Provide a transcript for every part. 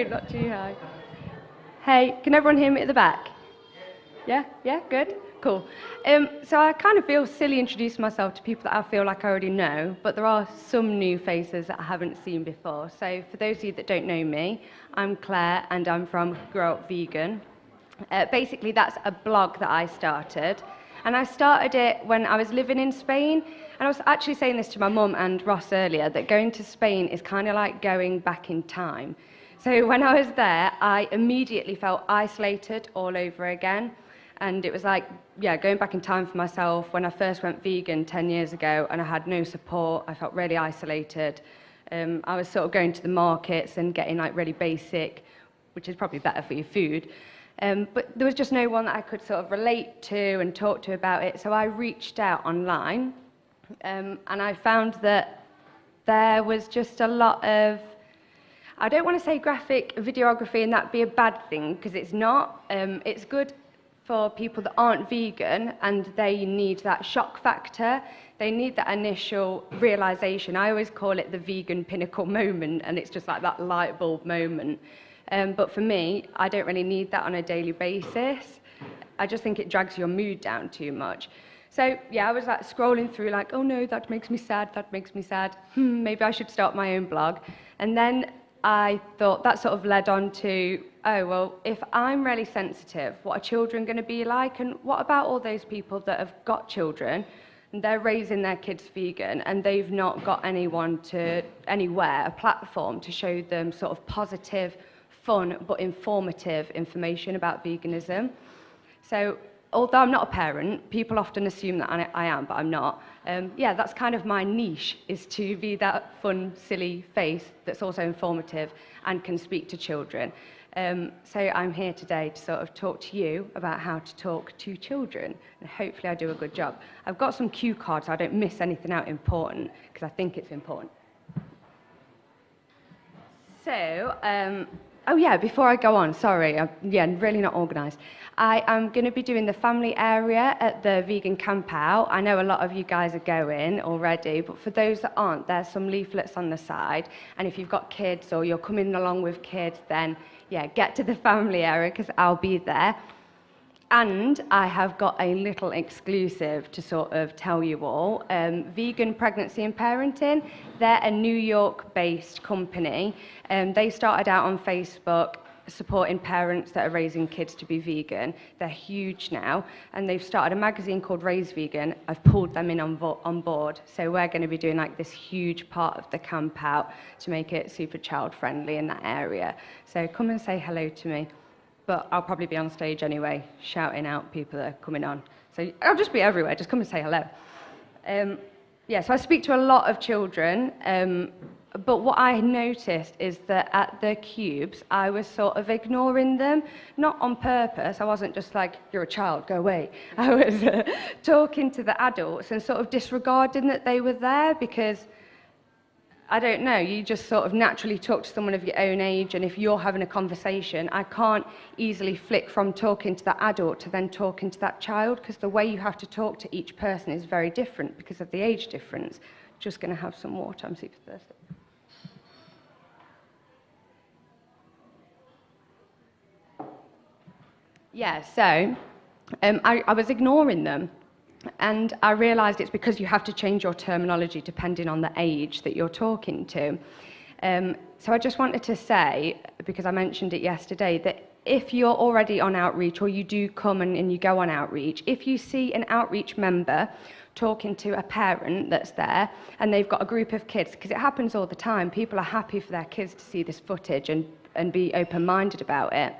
no, not too high. Hey, can everyone hear me at the back? Yeah, good, cool. So I kind of feel silly introducing myself to people that I feel like I already know, but there are some new faces that I haven't seen before. So for those of you that don't know me, I'm Claire and I'm from Grow Up Vegan. Basically, that's a blog that I started. And I started it when I was living in Spain. And I was actually saying this to my mum and Ross earlier, that going to Spain is kind of like going back in time. So when I was there, I immediately felt isolated all over again. And it was like, going back in time for myself. When I first went vegan 10 years ago and I had no support, I felt really isolated. I was sort of going to the markets and getting like really basic, which is probably better for your food. But there was just no one that I could sort of relate to and talk to about it. So I reached out online and I found that there was just a lot of, I don't want to say graphic videography and that be a bad thing, because it's not. It's good for people that aren't vegan and they need that shock factor. They need that initial realization. I always call it the vegan pinnacle moment, and it's just like that light bulb moment. But for me, I don't really need that on a daily basis. I just think it drags your mood down too much. So I was like scrolling through like, oh no, that makes me sad, that makes me sad. Maybe I should start my own blog. And then I thought that sort of led on to, oh, well, if I'm really sensitive, what are children going to be like? And what about all those people that have got children and they're raising their kids vegan and they've not got anywhere, a platform to show them sort of positive, fun but informative information about veganism. So although I'm not a parent, people often assume that I am, but I'm not. That's kind of my niche, is to be that fun, silly face that's also informative and can speak to children. So I'm here today to sort of talk to you about how to talk to children, and hopefully I do a good job. I've got some cue cards so I don't miss anything out important, because I think it's important. So, before I go on, sorry, I'm really not organised. I am going to be doing the family area at the vegan camp out. I know a lot of you guys are going already, but for those that aren't, there's some leaflets on the side. And if you've got kids or you're coming along with kids, then get to the family area, because I'll be there. And I have got a little exclusive to sort of tell you all. Vegan Pregnancy and Parenting, they're a New York-based company. They started out on Facebook supporting parents that are raising kids to be vegan. They're huge now, and they've started a magazine called Raise Vegan. I've pulled them in on board. So we're going to be doing like this huge part of the camp out to make it super child-friendly in that area. So come and say hello to me. But I'll probably be on stage anyway, shouting out people that are coming on. So I'll just be everywhere, just come and say hello. So I speak to a lot of children, but what I noticed is that at the cubes, I was sort of ignoring them, not on purpose. I wasn't just like, you're a child, go away. I was talking to the adults and sort of disregarding that they were there, because I don't know, you just sort of naturally talk to someone of your own age, and if you're having a conversation, I can't easily flick from talking to that adult to then talking to that child, because the way you have to talk to each person is very different because of the age difference. Just going to have some water, I'm super thirsty. I was ignoring them. And I realised it's because you have to change your terminology depending on the age that you're talking to. So I just wanted to say, because I mentioned it yesterday, that if you're already on outreach or you do come and you go on outreach, if you see an outreach member talking to a parent that's there and they've got a group of kids, because it happens all the time, people are happy for their kids to see this footage and be open-minded about it.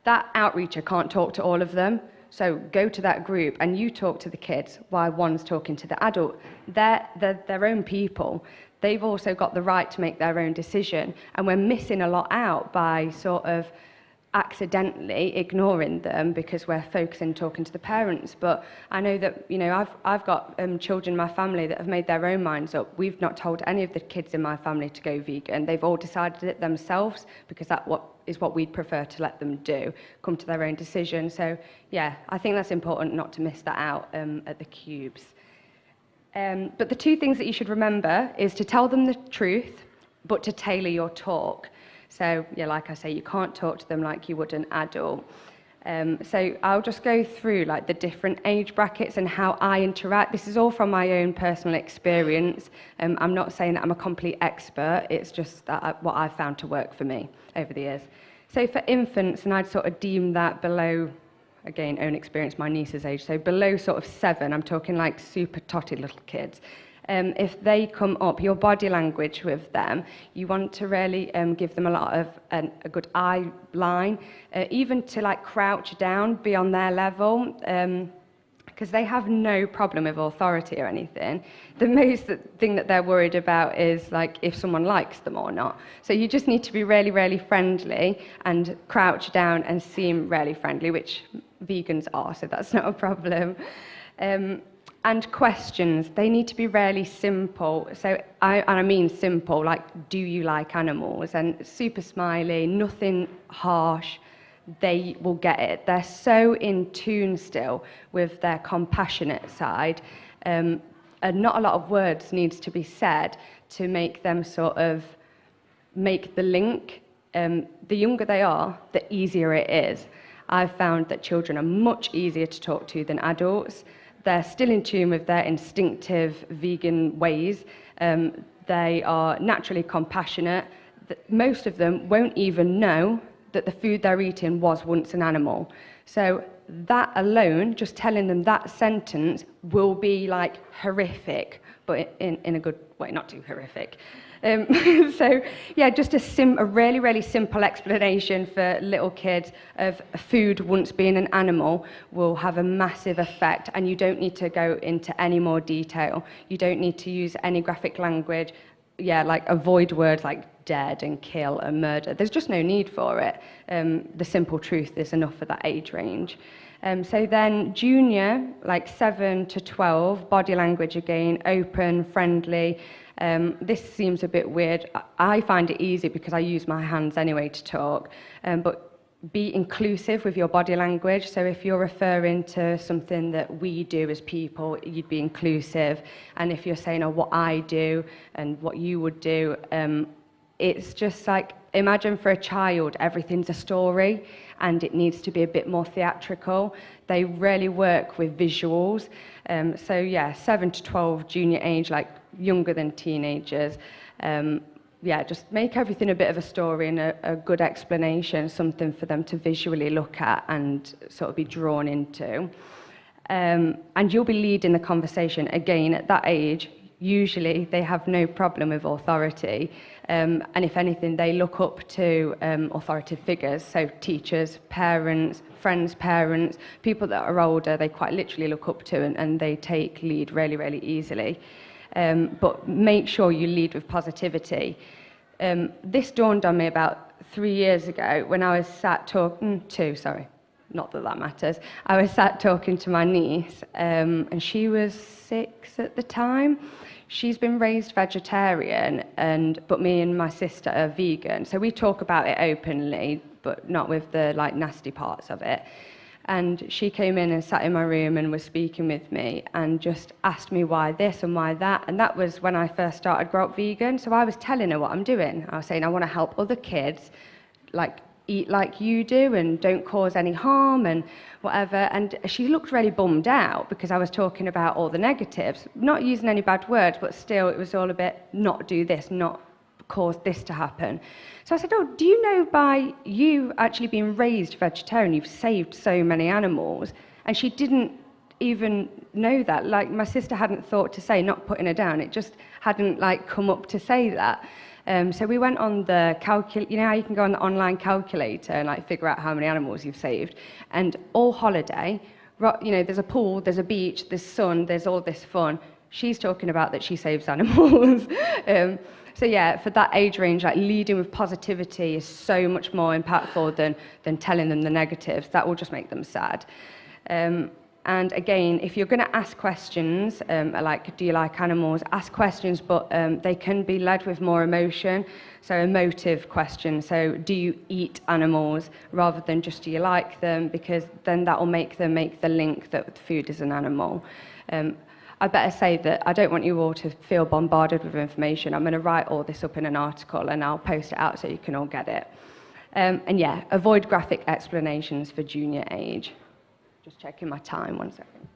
That outreacher can't talk to all of them. So go to that group and you talk to the kids while one's talking to the adult. They're their own people. They've also got the right to make their own decision. And we're missing a lot out by sort of accidentally ignoring them because we're focusing talking to the parents. But I know that, I've got children in my family that have made their own minds up. We've not told any of the kids in my family to go vegan. They've all decided it themselves because that's what we'd prefer to let them do, come to their own decision. So I think that's important not to miss that out at the cubes. But the two things that you should remember is to tell them the truth, but to tailor your talk. So, yeah, like I say, you can't talk to them like you would an adult. So I'll just go through like the different age brackets and how I interact. This is all from my own personal experience. I'm not saying that I'm a complete expert. It's just that what I've found to work for me over the years. So for infants, and I'd sort of deem that below, again, own experience, my niece's age, so below sort of 7, I'm talking like super totty little kids. If they come up, your body language with them, you want to really give them a lot of a good eye line, even to like crouch down, be on their level, because they have no problem with authority or anything. The most thing that they're worried about is like if someone likes them or not. So you just need to be really, really friendly and crouch down and seem really friendly, which vegans are, so that's not a problem. And questions, they need to be really simple. So, I mean simple, like, do you like animals? And super smiley, nothing harsh. They will get it. They're so in tune still with their compassionate side. And not a lot of words needs to be said to make them sort of make the link. The younger they are, the easier it is. I've found that children are much easier to talk to than adults. They're still in tune with their instinctive vegan ways. They are naturally compassionate. Most of them won't even know that the food they're eating was once an animal. So that alone, just telling them that sentence will be like horrific, but in a good way, not too horrific. So yeah, just a really, really simple explanation for little kids of food once being an animal will have a massive effect, and you don't need to go into any more detail. You don't need to use any graphic language. Yeah, like avoid words like dead and kill and murder. There's just no need for it. The simple truth is enough for that age range. So then junior, like 7 to 12, body language again, open, friendly. This seems a bit weird. I find it easy because I use my hands anyway to talk, but be inclusive with your body language. So if you're referring to something that we do as people, you'd be inclusive. And if you're saying, oh, what I do and what you would do, it's just like, imagine for a child, everything's a story and it needs to be a bit more theatrical. They really work with visuals. So yeah, 7 to 12, junior age, like younger than teenagers. Yeah, just make everything a bit of a story and a good explanation, something for them to visually look at and sort of be drawn into. And you'll be leading the conversation. Again, at that age, usually they have no problem with authority. And if anything, they look up to authoritative figures, so teachers, parents, friends' parents, people that are older, they quite literally look up to and they take lead really, really easily. But make sure you lead with positivity. This dawned on me about 3 years ago when I was sat talking not that that matters. I was sat talking to my niece, and she was 6 at the time. She's been raised vegetarian, but me and my sister are vegan. So we talk about it openly, but not with the like nasty parts of it. And she came in and sat in my room and was speaking with me and just asked me why this and why that. And that was when I first started Grow Up Vegan. So I was telling her what I'm doing. I was saying I want to help other kids like eat like you do and don't cause any harm and whatever. And she looked really bummed out because I was talking about all the negatives, not using any bad words, but still it was all a bit not do this, not cause this to happen. So I said, oh, do you know by you actually being raised vegetarian, you've saved so many animals? And she didn't even know that. Like my sister hadn't thought to say, not putting her down, it just hadn't like come up to say that. So we went on the calculator, you know how you can go on the online calculator and like figure out how many animals you've saved. And all holiday, you know, there's a pool, there's a beach, there's sun, there's all this fun. She's talking about that she saves animals. So yeah, for that age range, like leading with positivity is so much more impactful than telling them the negatives. That will just make them sad. And again, if you're going to ask questions, like do you like animals, ask questions, but they can be led with more emotion. So emotive questions. So do you eat animals rather than just do you like them? Because then that will make them make the link that food is an animal. I better say that I don't want you all to feel bombarded with information. I'm going to write all this up in an article and I'll post it out so you can all get it. And yeah, avoid graphic explanations for junior age. Just checking my time, 1 second.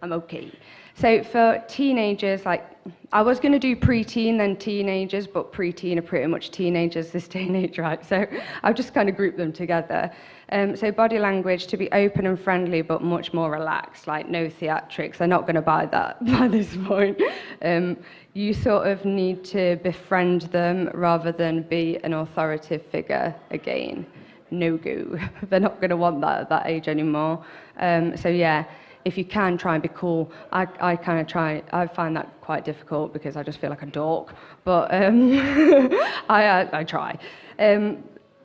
I'm okay. So for teenagers, like, I was going to do preteen, then teenagers, but preteen are pretty much teenagers this day and age, right? So I've just kind of grouped them together. So body language, to be open and friendly, but much more relaxed, like no theatrics. They're not going to buy that by this point. You sort of need to befriend them rather than be an authoritative figure again. No go. They're not going to want that at that age anymore. So yeah, if you can, try and be cool. I kind of try. I find that quite difficult because I just feel like a dork. But I try.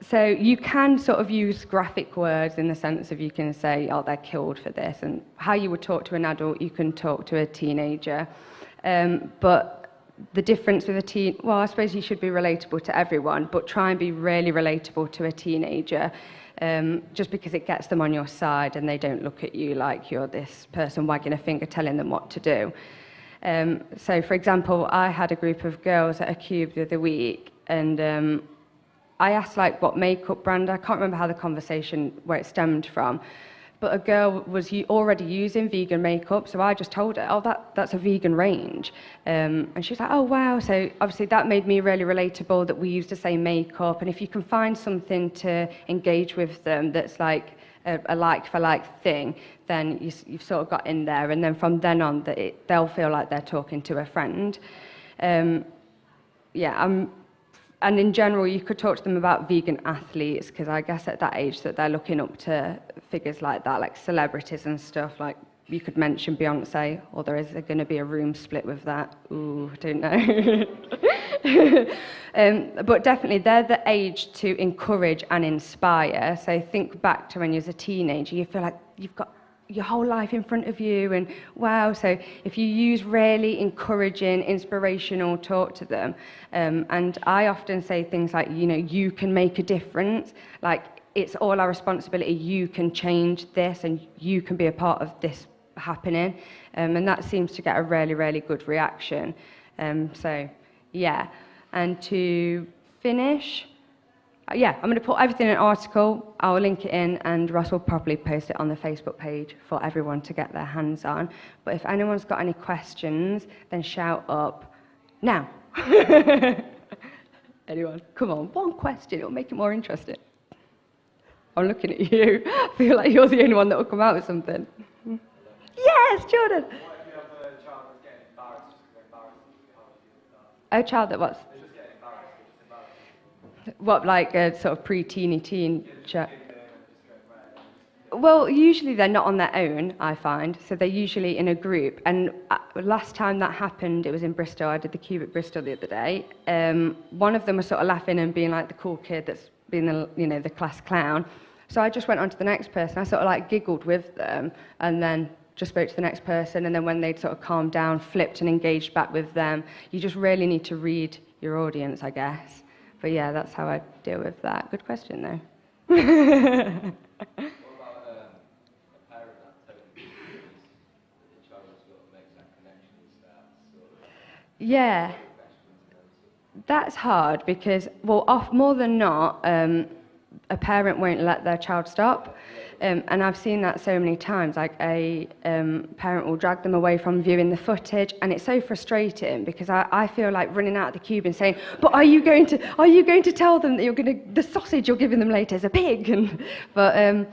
So you can sort of use graphic words in the sense of you can say, oh, they're killed for this. And how you would talk to an adult, you can talk to a teenager. But the difference with a teen, well, I suppose you should be relatable to everyone, but try and be really relatable to a teenager. Just because it gets them on your side and they don't look at you like you're this person wagging a finger telling them what to do. So, for example, I had a group of girls at a cube the other week, and I asked like what makeup brand. I can't remember how the conversation where it stemmed from, but a girl was already using vegan makeup, so I just told her, oh, that's a vegan range. And she was like, oh, wow. So obviously that made me really relatable that we use the same makeup. And if you can find something to engage with them that's like a like-for-like thing, then you've sort of got in there. And then from then on, they'll feel like they're talking to a friend. And in general, you could talk to them about vegan athletes, because I guess at that age that they're looking up to figures like that, like celebrities and stuff. Like you could mention Beyonce, or there is going to be a room split with that. Ooh, I don't know. But definitely, they're the age to encourage and inspire. So think back to when you was a teenager. You feel like you've got your whole life in front of you, and wow. So if you use really encouraging, inspirational talk to them, and I often say things like, you know, you can make a difference, like it's all our responsibility, you can change this and you can be a part of this happening, and that seems to get a really, really good reaction. So yeah, and to finish, yeah, I'm going to put everything in an article, I'll link it in, and Ross will probably post it on the Facebook page for everyone to get their hands on. But if anyone's got any questions, then shout up now. Anyone? Come on, one question, it'll make it more interesting. I'm looking at you. I feel like you're the only one that will come out with something. Yes, Jordan. What if you have a child that's getting embarrassed just because they're embarrassed? How would you deal with that? A child that what? They just get embarrassed, they're just embarrassed. What, like a sort of pre-teeny teen child? Well, usually they're not on their own, I find, so they're usually in a group. And last time that happened, it was in Bristol. I did the Cube at Bristol the other day. One of them was sort of laughing and being like the cool kid that's been the class clown. So I just went on to the next person. I sort of like giggled with them and then just spoke to the next person. And then when they'd sort of calmed down, flipped and engaged back with them. You just really need to read your audience, I guess. But yeah, that's how I deal with that. Good question, though. Yeah, that's hard because, well, more than not, a parent won't let their child stop. And I've seen that so many times, like a parent will drag them away from viewing the footage, and it's so frustrating because I feel like running out of the cube and saying, but are you going to tell them that the sausage you're giving them later is a pig? But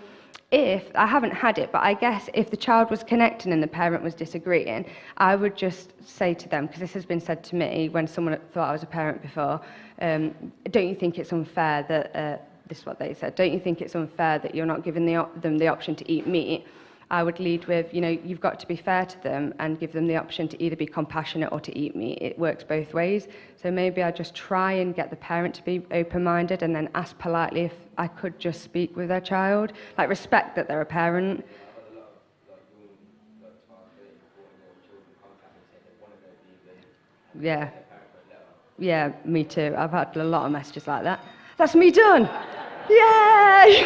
if, I haven't had it, but I guess if the child was connecting and the parent was disagreeing, I would just say to them, because this has been said to me when someone thought I was a parent before, don't you think it's unfair that, this is what they said, don't you think it's unfair that you're not giving them the option to eat meat? I would lead with, you've got to be fair to them and give them the option to either be compassionate or to eat meat. It works both ways. So maybe I just try and get the parent to be open-minded and then ask politely if I could just speak with their child. Like, respect that they're a parent. Yeah. Yeah, me too. I've had a lot of messages like that. That's me done! Yay!